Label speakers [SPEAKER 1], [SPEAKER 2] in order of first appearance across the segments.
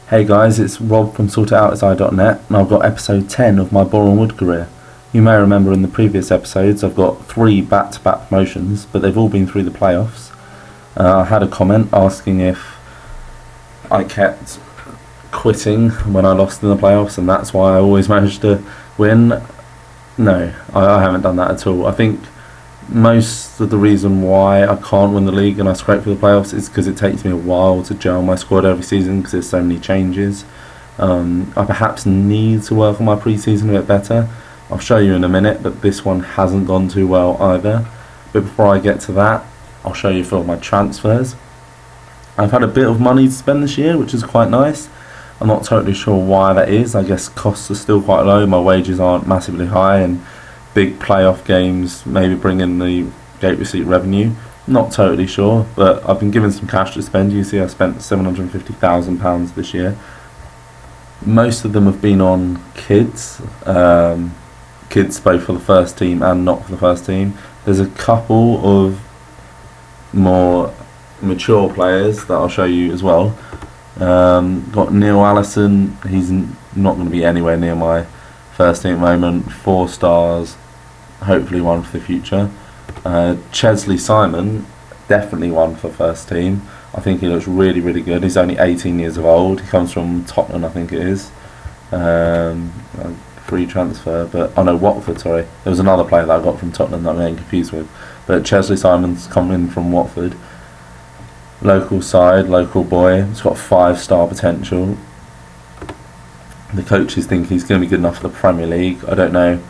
[SPEAKER 1] Hey guys, it's Rob from sortitoutisI.net and I've got episode 10 of my Boreham Wood career. You may remember in the previous episodes I've got 3 back-to-back promotions, but they've all been through the playoffs. I had a comment asking if I kept quitting when I lost in the playoffs and that's why I always managed to win. No, I haven't done that at all. I think most of the reason why I can't win the league and I scrape for the playoffs is because it takes me a while to gel my squad every season because there's so many changes. I perhaps need to work on my pre-season a bit better. I'll show you in a minute, but this one hasn't gone too well either. But before I get to that, I'll show you for my transfers. I've had a bit of money to spend this year, which is quite nice. I'm not totally sure why that is. I guess costs are still quite low, my wages aren't massively high, and big playoff games maybe bring in the gate receipt revenue. Not totally sure, but I've been given some cash to spend. You see I spent £750,000 this year. Most of them have been on kids. Kids both for the first team and not for the first team. There's a couple of more mature players that I'll show you as well. Got Neil Allison. He's not going to be anywhere near my first team at the moment. 4 stars. Hopefully one for the future. Chesley Simon, definitely one for first team. I think he looks really, really good. He's only 18 years of old. He comes from Tottenham, I think it is. Free transfer, but oh no, Watford. Sorry, there was another player that I got from Tottenham that I'm getting confused with. But Chesley Simon's coming from Watford. Local side, local boy. He's got 5-star potential. The coaches think he's going to be good enough for the Premier League. I don't know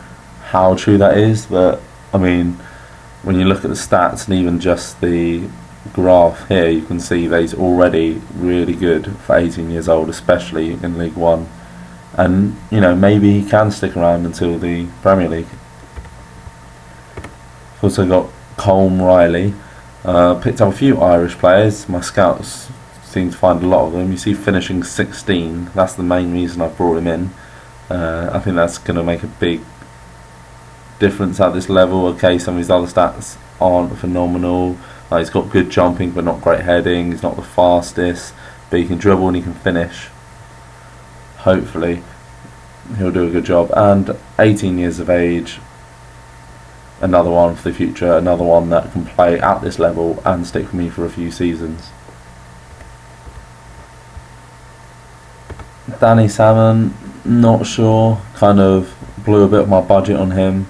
[SPEAKER 1] how true that is, but I mean, when you look at the stats and even just the graph here, you can see that he's already really good for 18 years old, especially in League One. And you know, maybe he can stick around until the Premier League. I've also got Colm Riley. Picked up a few Irish players. My scouts seem to find a lot of them. You see finishing 16, that's the main reason I've brought him in. I think that's going to make a big difference at this level. Okay, some of his other stats aren't phenomenal. Like, he's got good jumping but not great heading. He's not the fastest, but he can dribble and he can finish. Hopefully he'll do a good job. And 18 years of age, another one for the future, another one that can play at this level and stick with me for a few seasons. Danny Salmon, not sure, kind of blew a bit of my budget on him.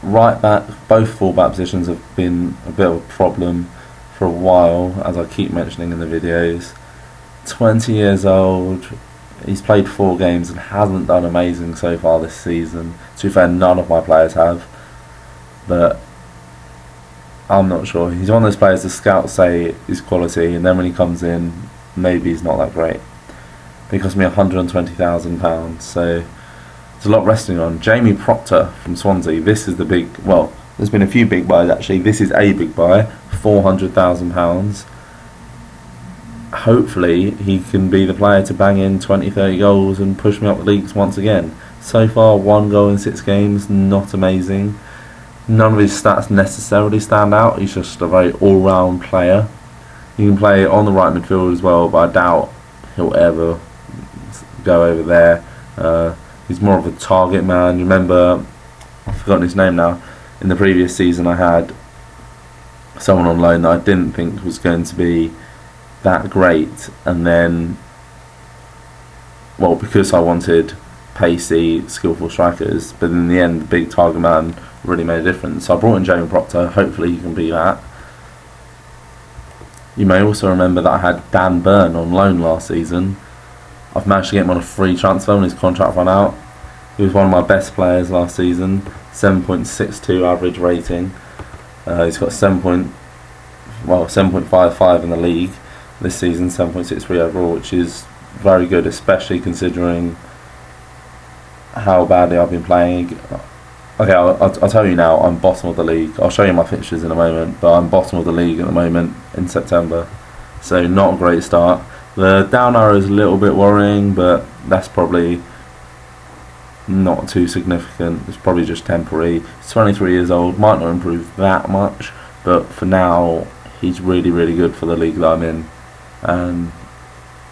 [SPEAKER 1] Right back, both full-back positions have been a bit of a problem for a while, as I keep mentioning in the videos. 20 years old, he's played 4 games and hasn't done amazing so far this season. To be fair, none of my players have, but I'm not sure. He's one of those players the scouts say is quality, and then when he comes in, maybe he's not that great. He cost me £120,000, so there's a lot resting on. Jamie Proctor from Swansea, this is the big, well, there's been a few big buys actually. This is a big buy, £400,000. Hopefully he can be the player to bang in 20-30 goals and push me up the leagues once again. So far, 1 goal in 6 games, not amazing. None of his stats necessarily stand out. He's just a very all-round player. He can play on the right midfield as well, but I doubt he'll ever go over there. He's more of a target man. You remember, I've forgotten his name now. In the previous season I had someone on loan that I didn't think was going to be that great, and then, well, because I wanted pacey, skillful strikers, but in the end the big target man really made a difference. So I brought in Jamie Proctor. Hopefully he can be that. You may also remember that I had Dan Burn on loan last season. I've managed to get him on a free transfer when his contract ran out. He was one of my best players last season. 7.62 average rating. He's got 7.55 in the league this season, 7.63 overall, which is very good, especially considering how badly I've been playing. Okay, I'll tell you now, I'm bottom of the league. I'll show you my fixtures in a moment, but I'm bottom of the league at the moment in September. So not a great start. The down arrow is a little bit worrying, but that's probably not too significant. It's probably just temporary. He's 23 years old, might not improve that much, but for now he's really, really good for the league that I'm in. And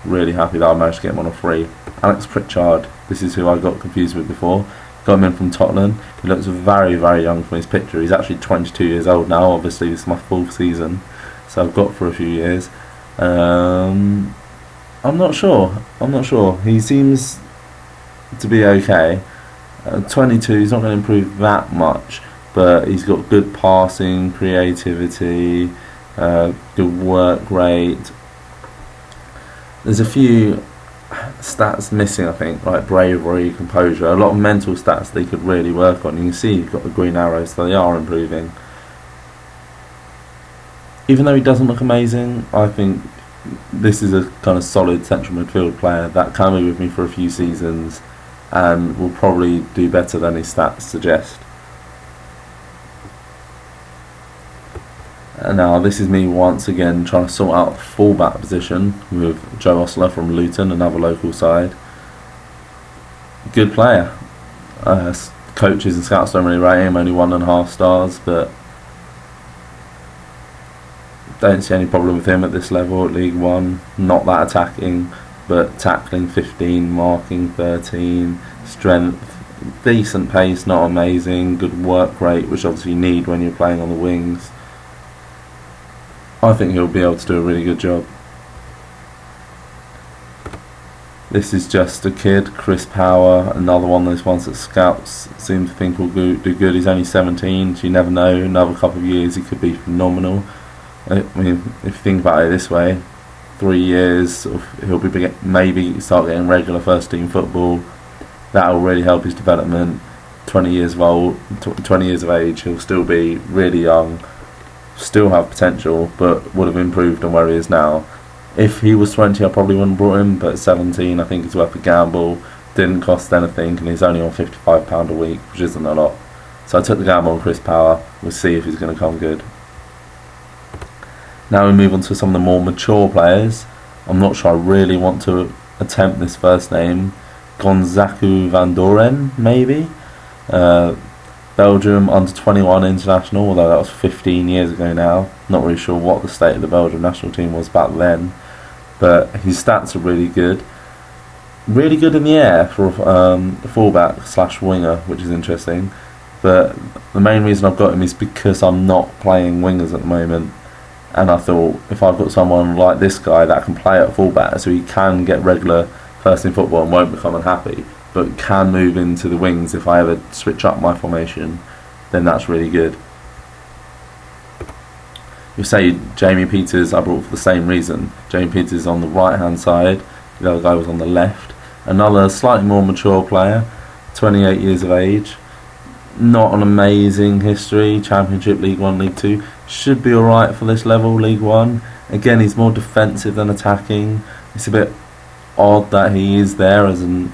[SPEAKER 1] Really happy that I managed to get him on a free. Alex Pritchard, this is who I got confused with before. Got him in from Tottenham. He looks very, very young from his picture. He's actually 22 years old now. Obviously, this is my 4th season, so I've got for a few years. I'm not sure. He seems to be okay. 22, he's not going to improve that much, but he's got good passing, creativity, good work rate. There's a few stats missing, I think, like bravery, composure, a lot of mental stats they could really work on. You can see you've got the green arrows, so they are improving. Even though he doesn't look amazing, I think this is a kind of solid central midfield player that can be with me for a few seasons and will probably do better than his stats suggest. And now this is me once again trying to sort out the fullback position with Joe Osler from Luton, another local side. Good player. Coaches and scouts don't really rate him, only 1.5 stars, but don't see any problem with him at this level at League One. Not that attacking, but tackling 15, marking 13, strength, decent pace, not amazing, good work rate, which obviously you need when you're playing on the wings. I think he'll be able to do a really good job. This is just a kid, Chris Power, another one of those ones that scouts seem to think will do good. He's only 17, so you never know. Another couple of years he could be phenomenal. I mean, if you think about it this way, 3 years he'll be maybe start getting regular first team football. That will really help his development. 20 years of age, he'll still be really young. Still have potential, but would have improved on where he is now. If he was 20, I probably wouldn't have brought him, but at 17, I think it's worth a gamble. Didn't cost anything, and he's only on £55 a week, which isn't a lot. So I took the gamble on Chris Power. We'll see if he's going to come good. Now we move on to some of the more mature players. I'm not sure I really want to attempt this first name. Gonzaku van Doren, maybe? Belgium under-21 international, although that was 15 years ago now. Not really sure what the state of the Belgium national team was back then, but his stats are really good. Really good in the air for a fullback / winger, which is interesting. But the main reason I've got him is because I'm not playing wingers at the moment, and I thought if I've got someone like this guy that can play at fullback, so he can get regular first team football and won't become unhappy, but can move into the wings if I ever switch up my formation, then that's really good. You'll say Jamie Peters I brought for the same reason. Jamie Peters on the right hand side, the other guy was on the left. Another slightly more mature player, 28 years of age. Not an amazing history, Championship, League 1, League 2. Should be alright for this level, League 1. Again, he's more defensive than attacking. It's a bit odd that he is there as an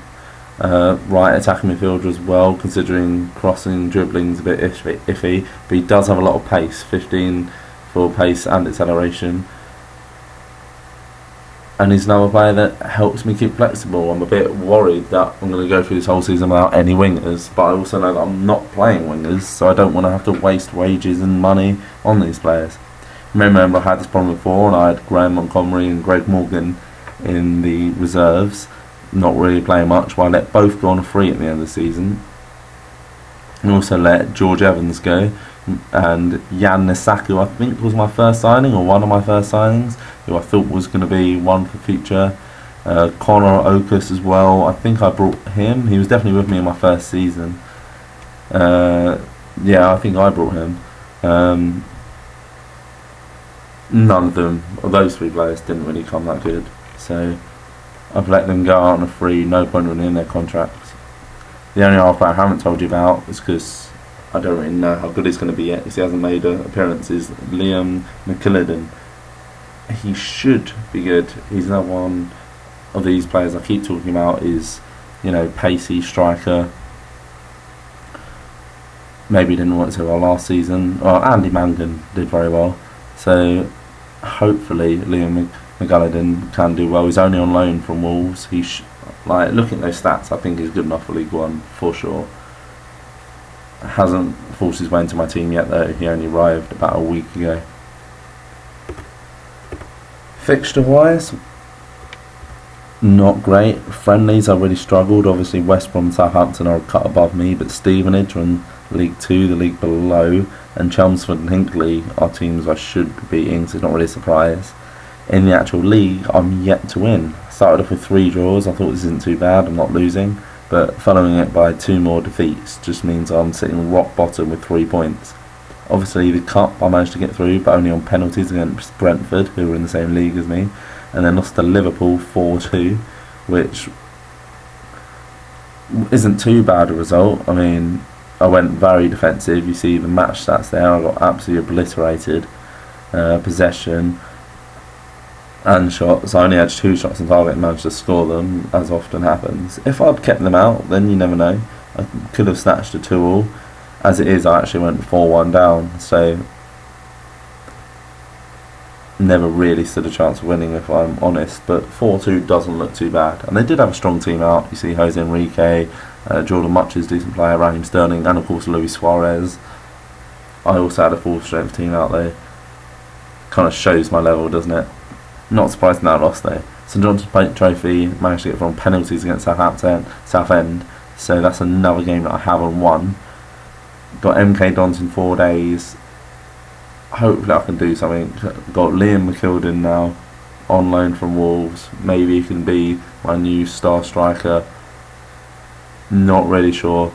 [SPEAKER 1] right attacking midfielder as well, considering crossing, dribbling is a bit iffy, but he does have a lot of pace, 15 for pace and acceleration, and he's another player that helps me keep flexible. I'm a bit worried that I'm going to go through this whole season without any wingers, but I also know that I'm not playing wingers, so I don't want to have to waste wages and money on these players. Remember I had this problem before, and I had Graham Montgomery and Greg Morgan in the reserves, not really playing much, but I let both go on free at the end of the season. And also let George Evans go, and Jan Nisaku, I think, was my first signing, or one of my first signings, who I thought was going to be one for future. Connor Okus as well, I think I brought him. He was definitely with me in my first season. Yeah, I think I brought him. None of them, of those three players, didn't really come that good, so I've let them go out on a free, no point renewing their contracts. The only other player I haven't told you about is because I don't really know how good he's going to be yet, because he hasn't made an appearance, is Liam McKilliden. He should be good. He's another one of these players I keep talking about, is, you know, pacey striker. Maybe he didn't work so well last season. Well, Andy Mangan did very well, so hopefully Liam McGalladon can do well. He's only on loan from Wolves. Like, looking at those stats, I think he's good enough for League One for sure. Hasn't forced his way into my team yet though. He only arrived about a week ago. Fixture wise, not great. Friendlies, I really struggled. Obviously, West Brom and Southampton are a cut above me, but Stevenage are in League 2, the league below, and Chelmsford and Hinckley are teams I should be beating, so it's not really a surprise. In the actual league, I'm yet to win. Started off with 3 draws. I thought this isn't too bad, I'm not losing, but following it by 2 more defeats just means I'm sitting rock bottom with 3 points. Obviously, the cup I managed to get through, but only on penalties against Brentford, who were in the same league as me, and then lost to Liverpool 4-2, which isn't too bad a result. I mean, I went very defensive. You see the match stats there, I got absolutely obliterated. Possession and shots, I only had 2 shots on target and managed to score them, as often happens. If I'd kept them out, then you never know. I could have snatched a 2-all. As it is, I actually went 4-1 down, so never really stood a chance of winning, if I'm honest. But 4-2 doesn't look too bad, and they did have a strong team out. You see Jose Enrique, Jordan Much's decent player, Raheem Sterling, and of course Luis Suarez. I also had a full strength team out there. Kind of shows my level, doesn't it? Not surprising that I lost though. St John's Plate Trophy, managed to get from penalties against Southend, so that's another game that I haven't won. Got MK Dons in 4 days. Hopefully I can do something. Got Liam McKildon now on loan from Wolves. Maybe he can be my new star striker. Not really sure,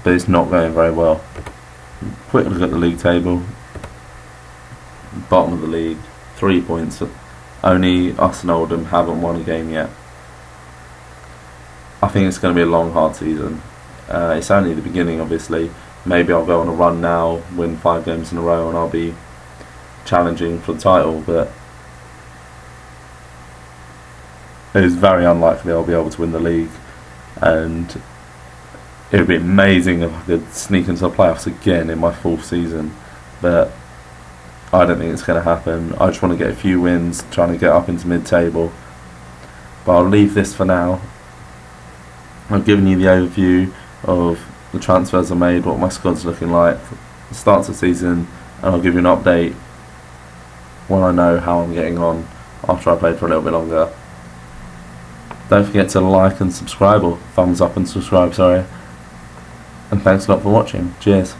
[SPEAKER 1] but it's not going very well. Quick look at the league table. Bottom of the league, 3 points. Only us and Oldham haven't won a game yet. I think it's going to be a long, hard season. It's only the beginning, obviously. Maybe I'll go on a run now, win 5 games in a row, and I'll be challenging for the title, but it is very unlikely I'll be able to win the league, and it would be amazing if I could sneak into the playoffs again in my 4th season, but I don't think it's going to happen. I just want to get a few wins, trying to get up into mid-table, but I'll leave this for now. I've given you the overview of the transfers I made, what my squad's looking like, the start of the season, and I'll give you an update when I know how I'm getting on after I played for a little bit longer. Don't forget to like and subscribe, or thumbs up and subscribe, sorry. And thanks a lot for watching. Cheers.